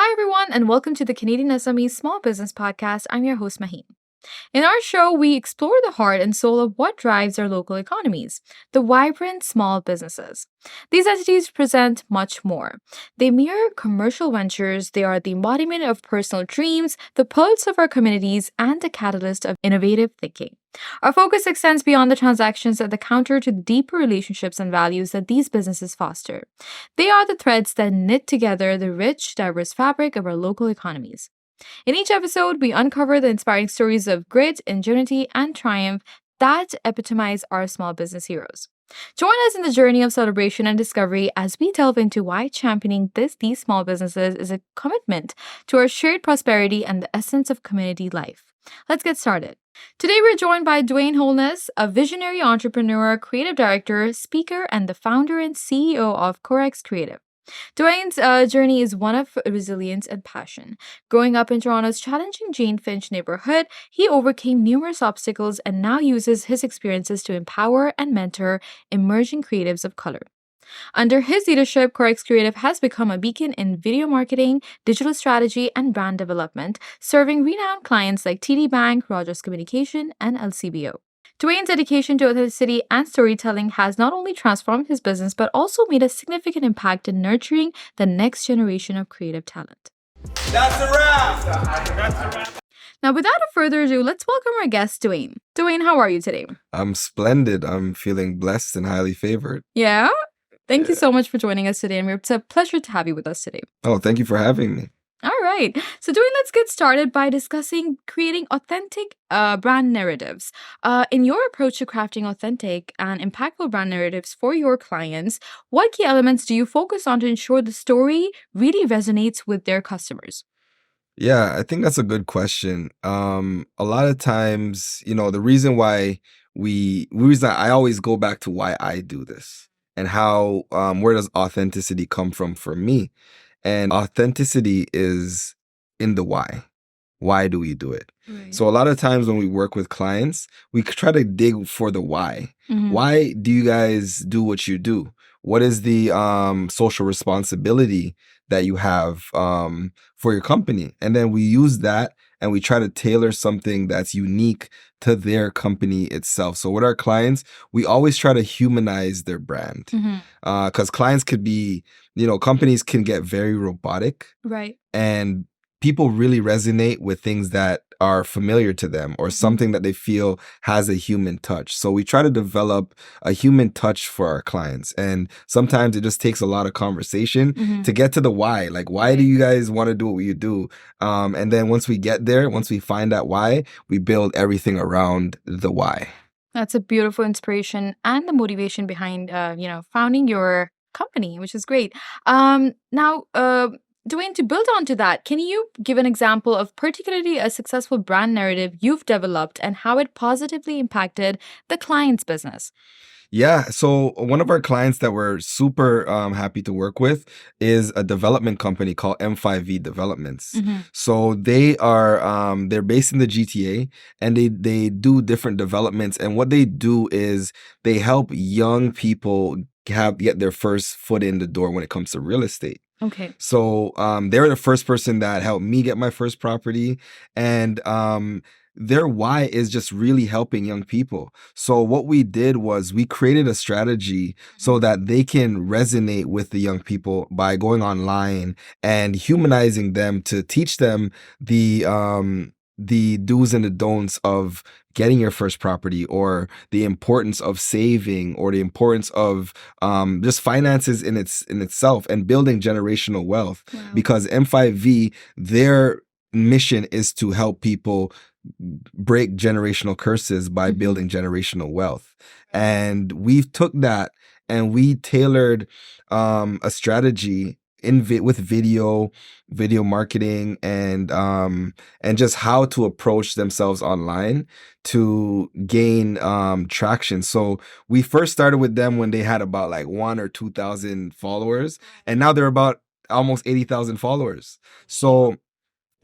Hi, everyone, and welcome to the Canadian SME Small Business Podcast. I'm your host, Maheen. In our show, we explore the heart and soul of what drives our local economies, the vibrant small businesses. These entities present much more. They mirror commercial ventures, they are the embodiment of personal dreams, the pulse of our communities, and the catalyst of innovative thinking. Our focus extends beyond the transactions at the counter to the deeper relationships and values that these businesses foster. They are the threads that knit together the rich, diverse fabric of our local economies. In each episode, we uncover the inspiring stories of grit, ingenuity, and triumph that epitomize our small business heroes. Join us in the journey of celebration and discovery as we delve into why championing these small businesses is a commitment to our shared prosperity and the essence of community life. Let's get started. Today, we're joined by Dwayne Holness, a visionary entrepreneur, creative director, speaker, and the founder and CEO of Corex Creative. Dwayne's journey is one of resilience and passion. Growing up in Toronto's challenging Jane-Finch neighborhood, he overcame numerous obstacles and now uses his experiences to empower and mentor emerging creatives of color. Under his leadership, Corex Creative has become a beacon in video marketing, digital strategy, and brand development, serving renowned clients like TD Bank, Rogers Communication, and LCBO. Dwayne's dedication to authenticity and storytelling has not only transformed his business, but also made a significant impact in nurturing the next generation of creative talent. That's a wrap! Now, without further ado, let's welcome our guest, Dwayne. Dwayne, how are you today? I'm splendid. I'm feeling blessed and highly favored. Yeah? Thank you so much for joining us today, and it's a pleasure to have you with us today. Oh, thank you for having me. All right. So, Dwayne, let's get started by discussing creating authentic brand narratives. In your approach to crafting authentic and impactful brand narratives for your clients, what key elements do you focus on to ensure the story really resonates with their customers? Yeah, I think that's a good question. A lot of times, the reason why I always go back to why I do this and how, where does authenticity come from for me? And authenticity is in the why. Why do we do it? Right. So a lot of times when we work with clients, we try to dig for the why. Mhm. Why do you guys do what you do? What is the social responsibility that you have for your company? And then we use that and we try to tailor something that's unique to their company itself. So with our clients, we always try to humanize their brand Mhm. because clients could be, companies can get very robotic, Right. and people really resonate with things that are familiar to them or something that they feel has a human touch. So we try to develop a human touch for our clients. And sometimes it just takes a lot of conversation Mhm. to get to the why. Like, why do you guys want to do what you do? And then once we get there, once we find that why, we build everything around the why. That's a beautiful inspiration and the motivation behind, founding your company, which is great. Now, Dwayne, to build onto that, can you give an example of particularly a successful brand narrative you've developed and how it positively impacted the client's business? Yeah, so one of our clients that we're super happy to work with is a development company called M5V Developments. Mhm. So they're based in the GTA, and they do different developments. And what they do is they help young people get their first foot in the door when it comes to real estate. Okay. So they're the first person that helped me get my first property, and their why is just really helping young people. So what we did was we created a strategy so that they can resonate with the young people by going online and humanizing them to teach them the do's and the don'ts of getting your first property, or the importance of saving, or the importance of just finances in itself, and building generational wealth. Wow. Because M5V, their mission is to help people break generational curses by Mhm. building generational wealth. And we took that and we tailored a strategy with video marketing, and just how to approach themselves online to gain traction. So we first started with them when they had about like 1,000 or 2,000 followers, and now they're about almost 80,000 followers. So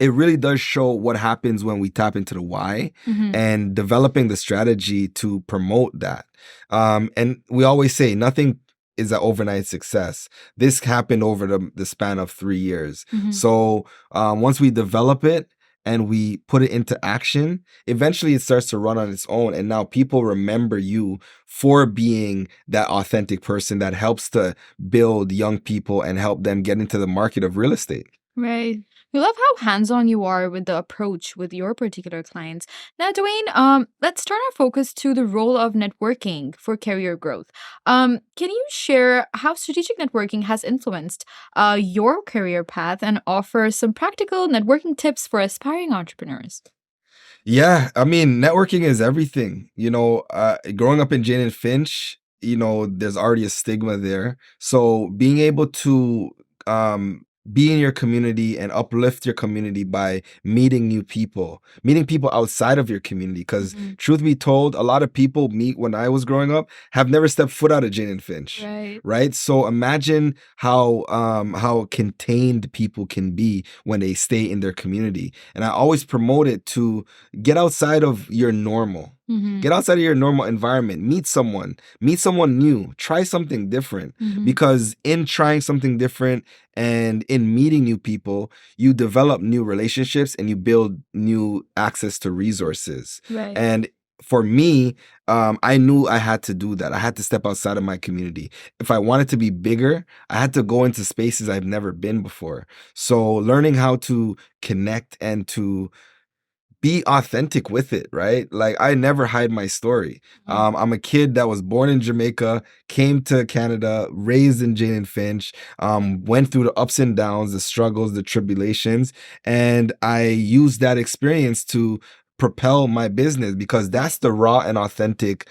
it really does show what happens when we tap into the why Mhm. and developing the strategy to promote that. And we always say nothing is an overnight success. This happened over the span of 3 years. Mhm. So once we develop it and we put it into action, eventually it starts to run on its own. And now people remember you for being that authentic person that helps to build young people and help them get into the market of real estate. Right. We love how hands-on you are with the approach with your particular clients. Now, Dwayne, let's turn our focus to the role of networking for career growth. Can you share how strategic networking has influenced your career path and offer some practical networking tips for aspiring entrepreneurs? Yeah, I mean, networking is everything. Growing up in Jane-Finch, there's already a stigma there. So being able to be in your community and uplift your community by meeting people outside of your community. Because Mhm. truth be told, a lot of people meet when I was growing up have never stepped foot out of Jane-Finch. Right. Right. So imagine how contained people can be when they stay in their community. And I always promote it to get outside of your normal. Mm-hmm. Get outside of your normal environment. Meet someone new. Try something different. Mm-hmm. Because in trying something different and in meeting new people, you develop new relationships and you build new access to resources. Right. And for me, I knew I had to do that. I had to step outside of my community. If I wanted to be bigger, I had to go into spaces I've never been before. So learning how to connect and to be authentic with it, right? Like I never hide my story. I'm a kid that was born in Jamaica, came to Canada, raised in Jane-Finch, went through the ups and downs, the struggles, the tribulations, and I used that experience to propel my business because that's the raw and authentic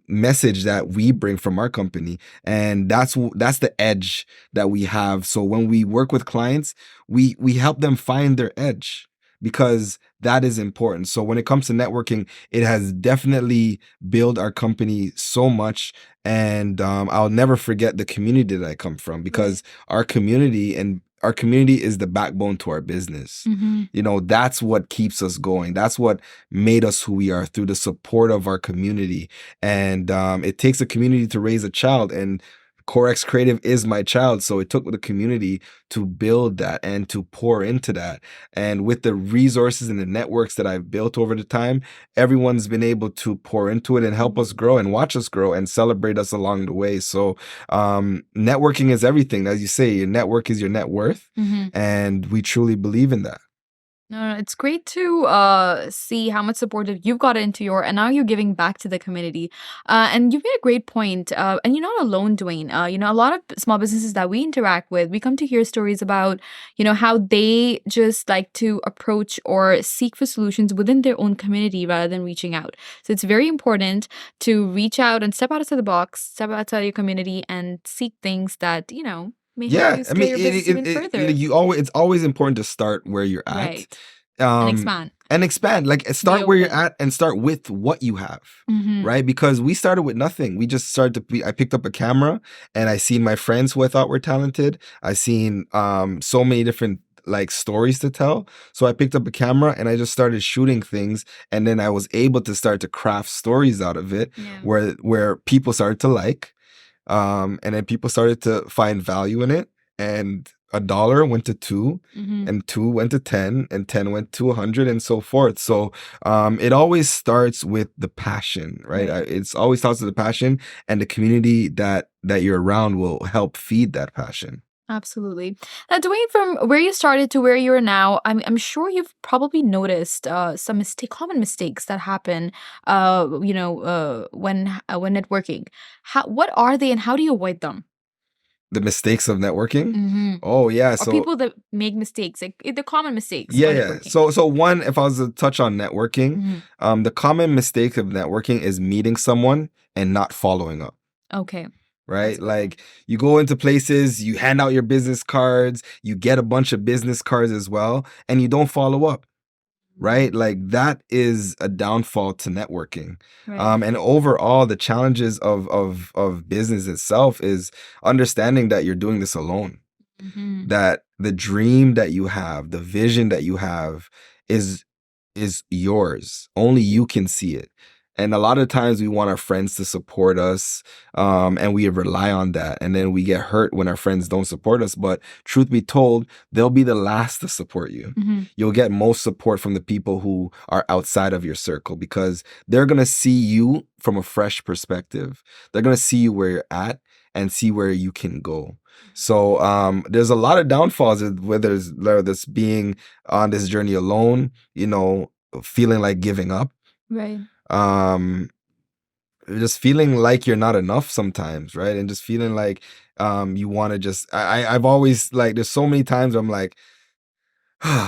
message that we bring from our company, and that's the edge that we have. So when we work with clients, we help them find their edge, because that is important. So when it comes to networking, it has definitely built our company so much. And I'll never forget the community that I come from, because our community is the backbone to our business. Mm-hmm. That's what keeps us going. That's what made us who we are, through the support of our community. And it takes a community to raise a child. And Corex Creative is my child. So it took the community to build that and to pour into that. And with the resources and the networks that I've built over the time, everyone's been able to pour into it and help us grow and watch us grow and celebrate us along the way. So networking is everything. As you say, your network is your net worth. Mm-hmm. And we truly believe in that. No, it's great to see how much supportive you've got into and now you're giving back to the community. And you've made a great point. And you're not alone, Dwayne. A lot of small businesses that we interact with, we come to hear stories about, how they just like to approach or seek for solutions within their own community rather than reaching out. So it's very important to reach out and step outside the box, step outside your community and seek things that, may help you scale your business even further. It's always important to start where you're at. Right. And expand. Like start where you're at and start with what you have. Mm-hmm. Right? Because we started with nothing. We just I picked up a camera and I seen my friends who I thought were talented. I seen so many different like stories to tell. So I picked up a camera and I just started shooting things, and then I was able to start to craft stories out of it. Yeah. where people started to like. And then people started to find value in it, and $1 went to 2, Mm-hmm. and 2 went to 10, and 10 went to 100, and so forth. So it always starts with the passion, right? It's always starts with the passion, and the community that you're around will help feed that passion. Absolutely. Now, Dwayne, from where you started to where you are now, I'm sure you've probably noticed some common mistakes that happen, when networking. What are they, and how do you avoid them? The mistakes of networking? Mm-hmm. Oh, yeah. Or So people that make mistakes, like the common mistakes. yeah, for yeah. networking. So one, if I was to touch on networking, Mhm. the common mistake of networking is meeting someone and not following up. Okay. Right? That's a good Like you go into places, you hand out your business cards, you get a bunch of business cards as well, and you don't follow up. Right? Like that is a downfall to networking. Right. And overall, the challenges of business itself is understanding that you're doing this alone. Mm-hmm. That the dream that you have, the vision that you have is yours. Only you can see it. And a lot of times we want our friends to support us, and we rely on that. And then we get hurt when our friends don't support us. But truth be told, they'll be the last to support you. You'll get most support from the people who are outside of your circle, because they're going to see you from a fresh perspective. They're going to see you where you're at and see where you can go. So there's a lot of downfalls, whether it's being on this journey alone, feeling like giving up. Right. Just feeling like you're not enough sometimes, right? And just feeling like you want to just I've always, like, there's so many times where I'm like,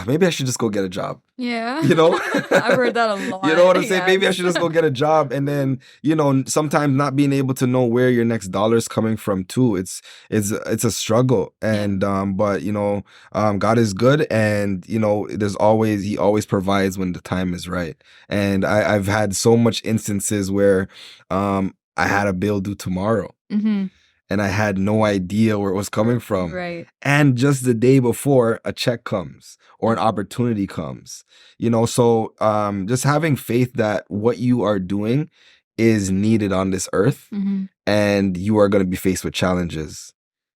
maybe I should just go get a job. Yeah. I've heard that a lot. You know what I'm saying? Yes. Maybe I should just go get a job. And then, sometimes not being able to know where your next dollar is coming from too. It's a struggle. And but God is good, and he always provides when the time is right. And I've had so much instances where I had a bill due tomorrow. And I had no idea where it was coming from. Right. And just the day before, a check comes or an opportunity comes. So just having faith that what you are doing is needed on this earth, and you are going to be faced with challenges.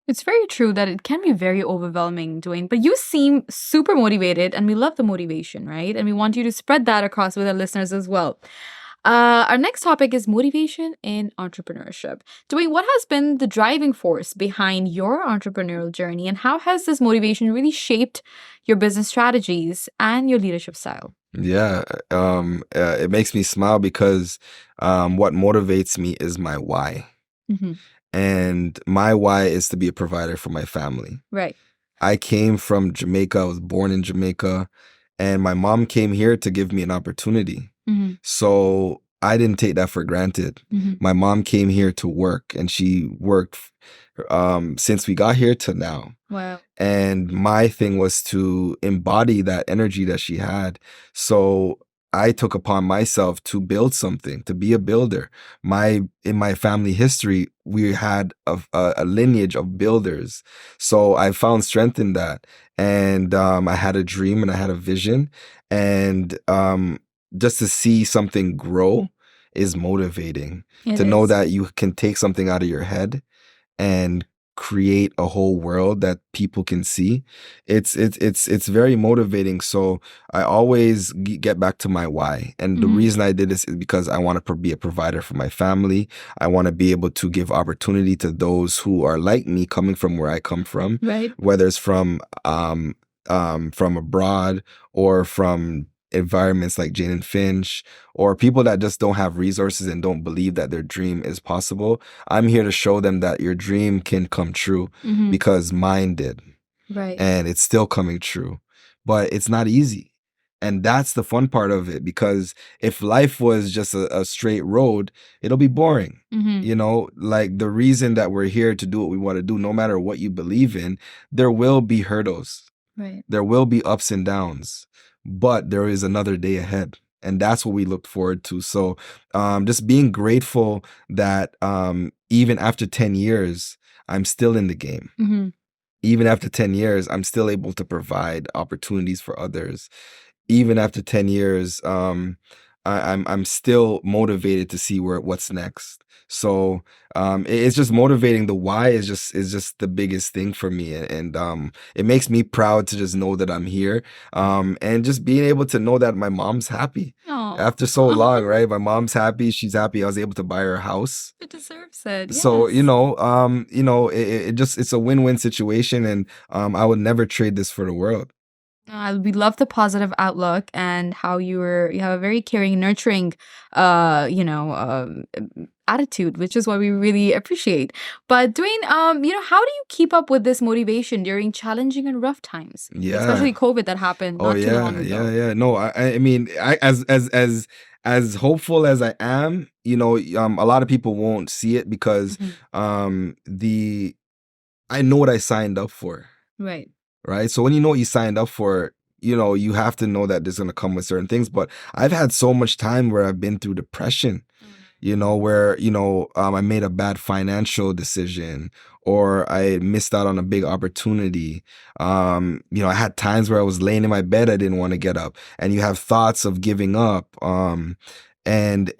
It's very true that it can be very overwhelming, Dwayne, but you seem super motivated, and we love the motivation, right? And we want you to spread that across with our listeners as well. Our next topic is motivation in entrepreneurship. Dwayne, what has been the driving force behind your entrepreneurial journey, and how has this motivation really shaped your business strategies and your leadership style? Yeah, it makes me smile because what motivates me is my why. And my why is to be a provider for my family. Right. I came from Jamaica. I was born in Jamaica, and my mom came here to give me an opportunity. So I didn't take that for granted. My mom came here to work, and she worked since we got here to now. Wow. And my thing was to embody that energy that she had. So I took upon myself to build something, to be a builder. In my family history, we had a lineage of builders. So I found strength in that. And I had a dream and I had a vision. And just to see something grow is motivating. To know that you can take something out of your head and create a whole world that people can see. It's very motivating. So I always get back to my why. And the reason I did this is because I want to be a provider for my family. I want to be able to give opportunity to those who are like me, coming from where I come from, right? Whether it's from abroad or from environments like Jane-Finch, or people that just don't have resources and don't believe that their dream is possible. I'm here to show them that your dream can come true, because mine did. Right. And it's still coming true. But it's not easy. And that's the fun part of it, because if life was just a straight road, it'll be boring. Like, the reason that we're here to do what we want to do, no matter what you believe in, there will be hurdles. Right. There will be ups and downs. But there is another day ahead. And that's what we look forward to. So just being grateful that even after 10 years, I'm still in the game. Even after 10 years, I'm still able to provide opportunities for others. Even after 10 years, I'm still motivated to see what's next. So it's just motivating. The why is just the biggest thing for me, and it makes me proud to just know that I'm here, and just being able to know that my mom's happy. Aww. After so long, right? My mom's happy. She's happy. I was able to buy her a house. It deserves it. Yes. So it's a win-win situation, and I would never trade this for the world. We love the positive outlook and how you have a very caring, nurturing, attitude, which is what we really appreciate. But Dwayne, how do you keep up with this motivation during challenging and rough times? Yeah. Especially COVID that happened not too long ago. Yeah. No, I mean, as hopeful as I am, a lot of people won't see it because I know what I signed up for. Right. Right. So when you know what you signed up for, you have to know that there's going to come with certain things. But I've had so much time where I've been through depression, where, I made a bad financial decision, or I missed out on a big opportunity. I had times where I was laying in my bed, I didn't want to get up, and you have thoughts of giving up. and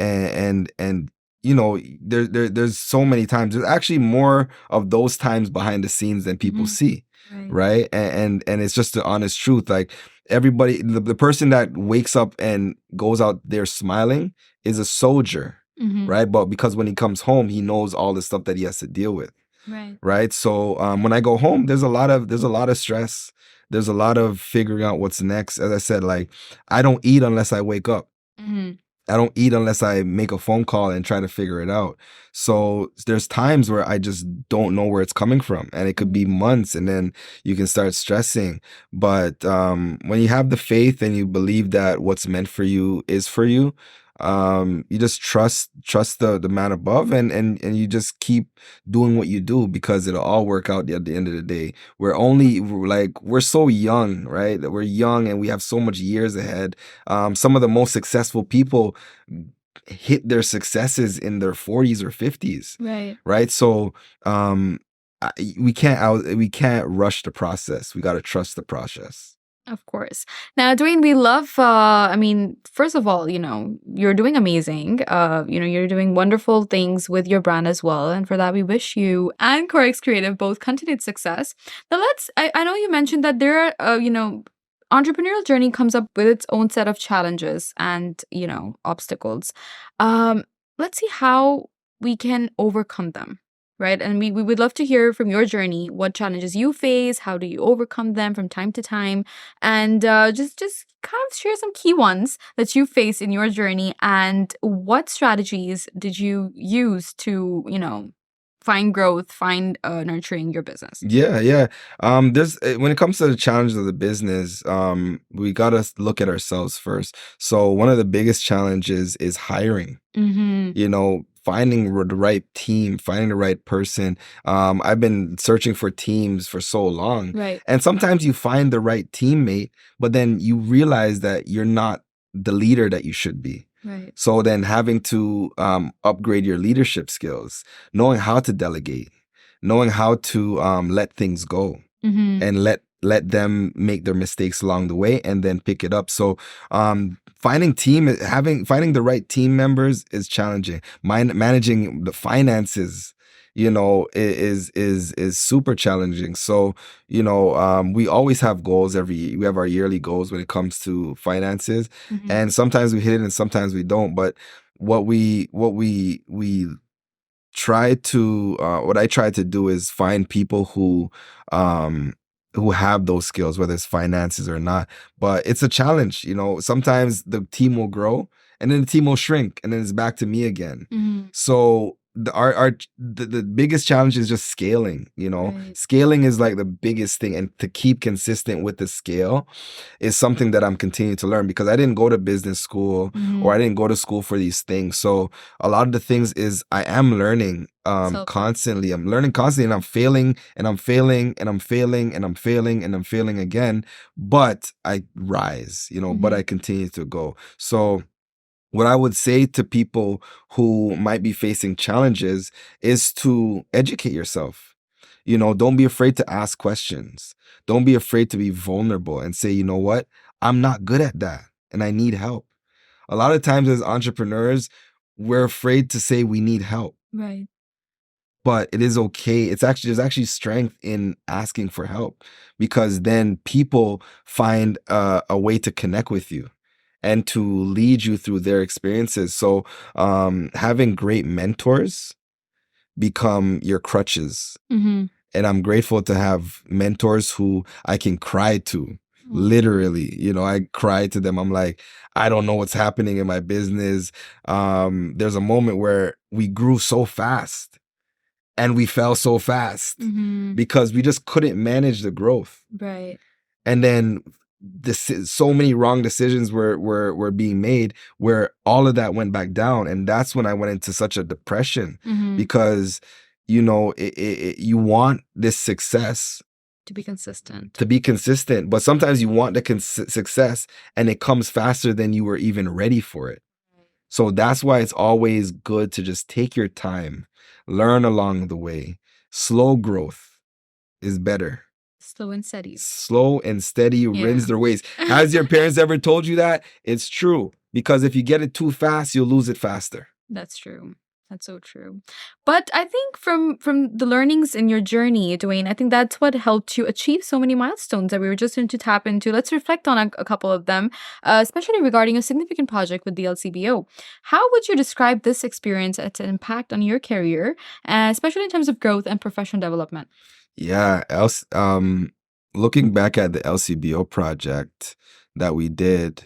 there's so many times. There's actually more of those times behind the scenes than people see, right? And it's just the honest truth. Like everybody, the person that wakes up and goes out there smiling is a soldier, right? But because when he comes home, he knows all the stuff that he has to deal with, right? So when I go home, there's a lot of stress. There's a lot of figuring out what's next. As I said, like I don't eat unless I wake up. I don't eat unless I make a phone call and try to figure it out. So there's times where I just don't know where it's coming from, and it could be months, and then you can start stressing. But when you have the faith and you believe that what's meant for you is for you, you just trust the man above, and you just keep doing what you do, because it'll all work out at the end of the day. We're so young, right? That we're young and we have so much years ahead. Some of the most successful people hit their successes in their 40s or 50s, right? So we can't rush the process. We got to trust the process. Of course. Now, Dwayne, we love, first of all, you're doing amazing. You're doing wonderful things with your brand as well. And for that, we wish you and Corex Creative both continued success. Now, I know you mentioned that there are, entrepreneurial journey comes up with its own set of challenges and, obstacles. Let's see how we can overcome them. Right. And we would love to hear from your journey, what challenges you face, how do you overcome them from time to time, and just kind of share some key ones that you face in your journey, and what strategies did you use to, find growth, find nurturing your business. Yeah. There's when it comes to the challenges of the business, we gotta look at ourselves first. So one of the biggest challenges is hiring. Finding the right team, finding the right person. I've been searching for teams for so long. Right. And sometimes you find the right teammate, but then you realize that you're not the leader that you should be. Right. So then having to upgrade your leadership skills, knowing how to delegate, knowing how to let things go, and let them make their mistakes along the way, and then pick it up. So finding the right team members is challenging. Managing the finances, is super challenging. So, we always have goals we have our yearly goals when it comes to finances, and sometimes we hit it and sometimes we don't. But what I try to do is find people who have those skills, whether it's finances or not. But it's a challenge. Sometimes the team will grow and then the team will shrink and then it's back to me again. So the biggest challenge is just scaling. Right. Scaling is like the biggest thing, and to keep consistent with the scale is something that I'm continuing to learn, because I didn't go to business school or I didn't go to school for these things. So a lot of the things is I am learning constantly. I'm learning constantly, and I'm failing and I'm failing and I'm failing and I'm failing and I'm failing again. But I rise, but I continue to go. So what I would say to people who might be facing challenges is to educate yourself. Don't be afraid to ask questions. Don't be afraid to be vulnerable and say, you know what? I'm not good at that and I need help. A lot of times as entrepreneurs, we're afraid to say we need help. Right. But it is okay. There's actually strength in asking for help, because then people find a way to connect with you and to lead you through their experiences. So having great mentors become your crutches. And I'm grateful to have mentors who I can cry to. Literally, I cry to them. I'm like, I don't know what's happening in my business. There's a moment where we grew so fast and we fell so fast because we just couldn't manage the growth. Right. And then so many wrong decisions were being made, where all of that went back down. And that's when I went into such a depression, because, you want this success to be consistent. But sometimes you want the success and it comes faster than you were even ready for it. So that's why it's always good to just take your time, learn along the way. Slow growth is better. Slow and steady. Slow and steady wins their ways. Has your parents ever told you that? It's true. because if you get it too fast, you'll lose it faster. That's true. That's so true. But I think from the learnings in your journey, Dwayne, I think that's what helped you achieve so many milestones that we were just going to tap into. Let's reflect on a couple of them, especially regarding a significant project with the LCBO. How would you describe this experience as an impact on your career, especially in terms of growth and professional development? Yeah, looking back at the LCBO project that we did,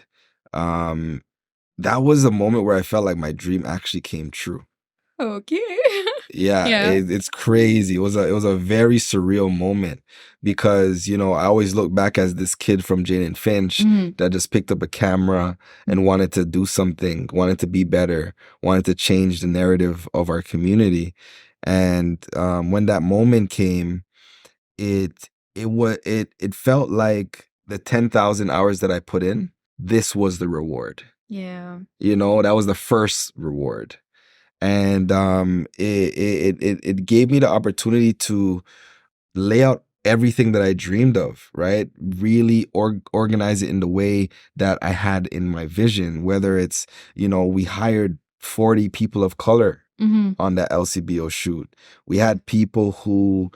um, that was a moment where I felt like my dream actually came true. Okay. Yeah, Yeah. it's crazy. It was a very surreal moment because, I always look back as this kid from Jane-Finch Mhm. that just picked up a camera and wanted to do something, wanted to be better, wanted to change the narrative of our community. And when that moment came, it felt like the 10,000 hours that I put in, this was the reward. Yeah. That was the first reward. And it gave me the opportunity to lay out everything that I dreamed of, right? Really organize it in the way that I had in my vision, whether it's, we hired 40 people of color Mm-hmm. on that LCBO shoot. We had people who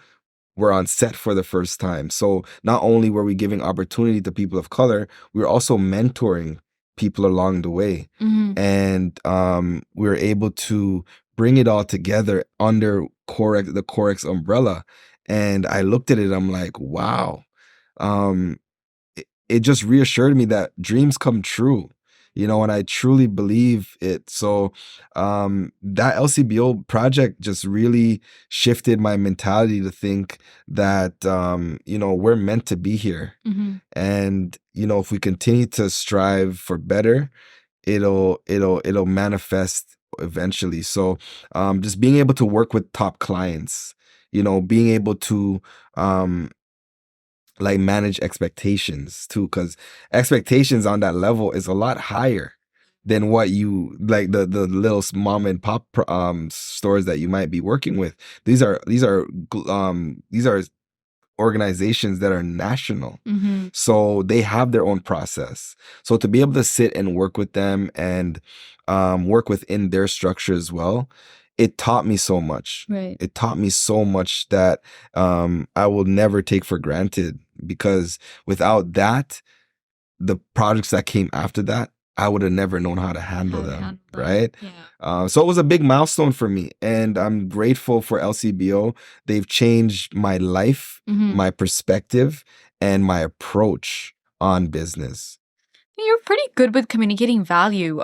were on set for the first time. So not only were we giving opportunity to people of color, we were also mentoring people along the way. Mm-hmm. And we were able to bring it all together under the Corex umbrella. And I looked at it, I'm like, wow. It just reassured me that dreams come true, and I truly believe it. So that LCBO project just really shifted my mentality to think that, we're meant to be here. Mm-hmm. And, if we continue to strive for better, it'll manifest eventually. So just being able to work with top clients, being able to like manage expectations too, because expectations on that level is a lot higher than what you like the little mom and pop stores that you might be working with. These are organizations that are national. Mm-hmm. So they have their own process. So to be able to sit and work with them and work within their structure as well, it taught me so much. Right. It taught me so much that I will never take for granted, because without that, the projects that came after that, I would have never known how to handle them, right? Yeah. So it was a big milestone for me, and I'm grateful for LCBO. They've changed my life, Mm-hmm. my perspective, and my approach on business. You're pretty good with communicating value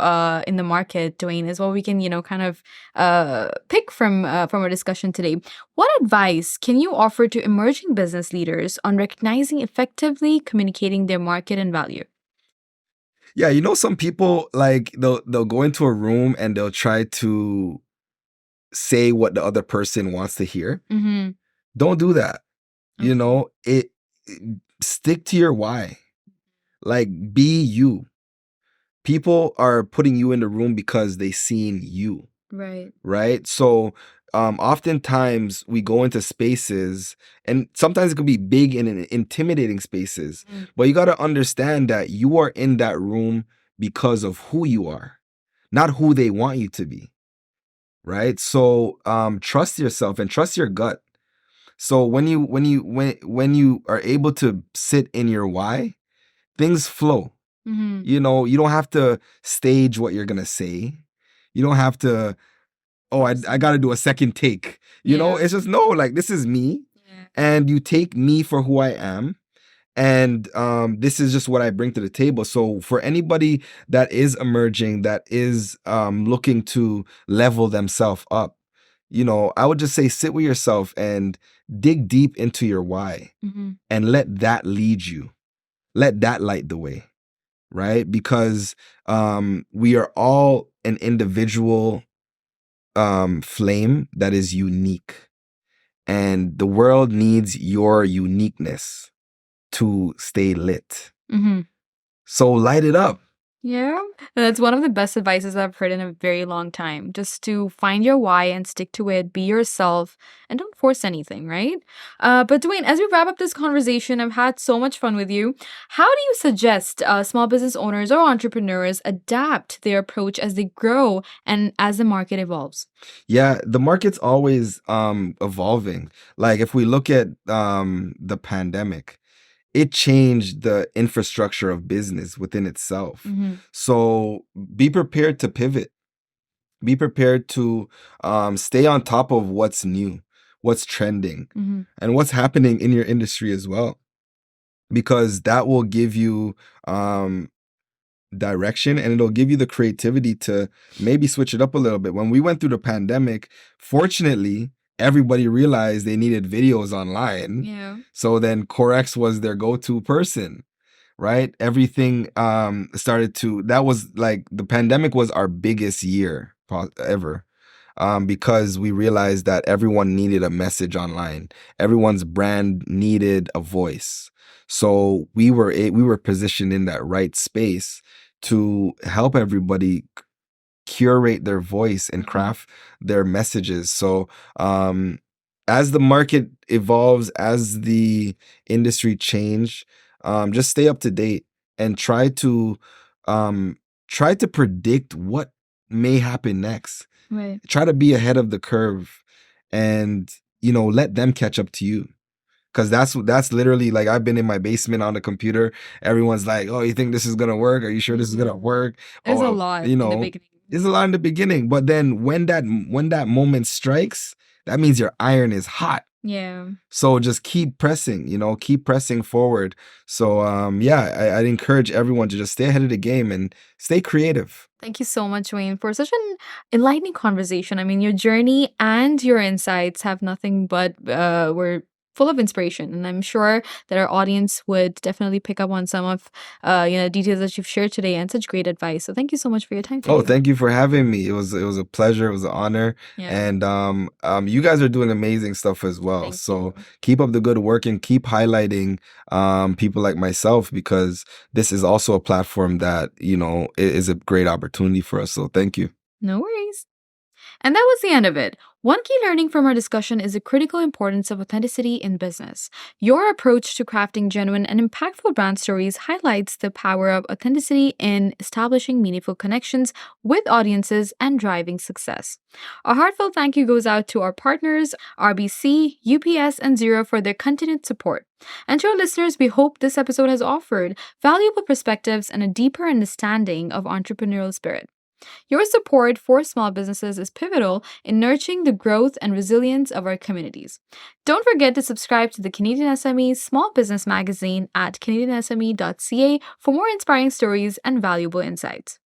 in the market, Dwayne, is what we can, kind of pick from our discussion today. What advice can you offer to emerging business leaders on recognizing effectively communicating their market and value? Yeah, some people, like, they'll go into a room and they'll try to say what the other person wants to hear. Mm-hmm. Don't do that. Okay. It stick to your why. Like, be you. People are putting you in the room because they seen you, Right. right? So oftentimes we go into spaces, and sometimes it could be big and intimidating spaces, but you got to understand that you are in that room because of who you are, not who they want you to be, right? So trust yourself and trust your gut. So when you are able to sit in your why, things flow. Mm-hmm. You don't have to stage what you're gonna say. You don't have to, oh, I gotta do a second take. Yeah. It's just, no, like, this is me, Yeah. and you take me for who I am. And this is just what I bring to the table. So for anybody that is emerging, that is looking to level themselves up, I would just say, sit with yourself and dig deep into your why, Mm-hmm. and let that lead you. Let that light the way, right? Because we are all an individual flame that is unique. And the world needs your uniqueness to stay lit. Mm-hmm. So light it up. Yeah, that's one of the best advices I've heard in a very long time. Just to find your why and stick to it, be yourself, and don't force anything, right? But Dwayne, as we wrap up this conversation, I've had so much fun with you. How do you suggest small business owners or entrepreneurs adapt their approach as they grow and as the market evolves? Yeah, the market's always evolving. Like if we look at the pandemic, it changed the infrastructure of business within itself. Mm-hmm. So be prepared to pivot. Be prepared to stay on top of what's new, what's trending, Mm-hmm. and what's happening in your industry as well, because that will give you um, direction, and it'll give you the creativity to maybe switch it up a little bit. When we went through the pandemic, fortunately, everybody realized they needed videos online. Yeah. So then Corex was their go-to person, right? Everything started to, that was like the pandemic was our biggest year ever. Because we realized that everyone needed a message online. Everyone's brand needed a voice. So we were positioned in that right space to help everybody curate their voice and craft their messages. So as the market evolves, as the industry change, just stay up to date and um, try to predict what may happen next. Right. Try to be ahead of the curve, and let them catch up to you. Cause that's literally like I've been in my basement on the computer. Everyone's like, "Oh, you think this is gonna work? Are you sure this is gonna work?" There's a Oh, lot you in the know, beginning. it's a lot in the beginning, but then when that moment strikes, that means your iron is hot. Yeah. So just keep pressing, keep pressing forward. So yeah, I'd encourage everyone to just stay ahead of the game and stay creative. Thank you so much, Wayne, for such an enlightening conversation. I mean, your journey and your insights have nothing but were full of inspiration, and I'm sure that our audience would definitely pick up on some of details that you've shared today and such great advice. So thank you so much for your time Oh, today. thank you for having me. It was a pleasure. It was an honor. Yeah, And you guys are doing amazing stuff as well. thank So you. keep up the good work and keep highlighting people like myself, because this is also a platform that, is a great opportunity for us. So thank you. No worries. And that was the end of it. One key learning from our discussion is the critical importance of authenticity in business. Your approach to crafting genuine and impactful brand stories highlights the power of authenticity in establishing meaningful connections with audiences and driving success. A heartfelt thank you goes out to our partners, RBC, UPS, and Zero for their continued support. And to our listeners, we hope this episode has offered valuable perspectives and a deeper understanding of entrepreneurial spirit. Your support for small businesses is pivotal in nurturing the growth and resilience of our communities. Don't forget to subscribe to the Canadian SME Small Business Magazine at canadiansme.ca for more inspiring stories and valuable insights.